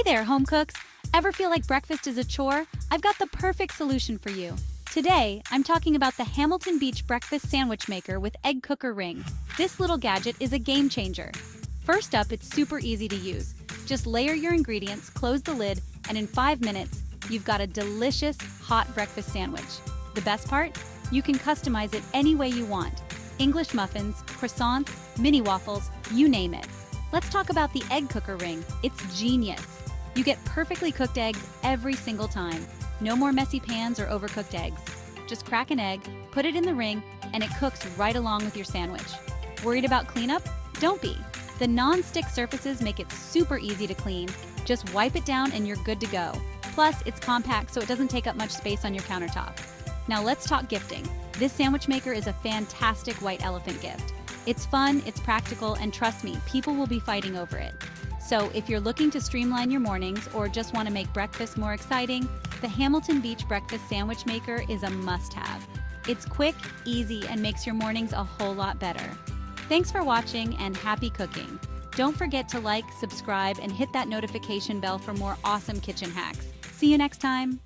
there, home cooks! Ever feel like breakfast is a chore? I've got the perfect solution for you. Today, I'm talking about the Hamilton Beach Breakfast Sandwich Maker with Egg Cooker Ring. This little gadget is a game changer. First up, it's super easy to use. Just layer your ingredients, close the lid, and in 5 minutes, you've got a delicious, hot breakfast sandwich. The best part? You can customize it any way you want. English muffins, croissants, mini waffles, you name it. Let's talk about the Egg Cooker Ring. It's genius. You get perfectly cooked eggs every single time. No more messy pans or overcooked eggs. Just crack an egg, put it in the ring, and it cooks right along with your sandwich. Worried about cleanup? Don't be. The non-stick surfaces make it super easy to clean. Just wipe it down and you're good to go. Plus, it's compact so it doesn't take up much space on your countertop. Now let's talk gifting. This sandwich maker is a fantastic white elephant gift. It's fun, it's practical, and trust me, people will be fighting over it. So if you're looking to streamline your mornings or just want to make breakfast more exciting, the Hamilton Beach Breakfast Sandwich Maker is a must-have. It's quick, easy, and makes your mornings a whole lot better. Thanks for watching and happy cooking. Don't forget to like, subscribe, and hit that notification bell for more awesome kitchen hacks. See you next time.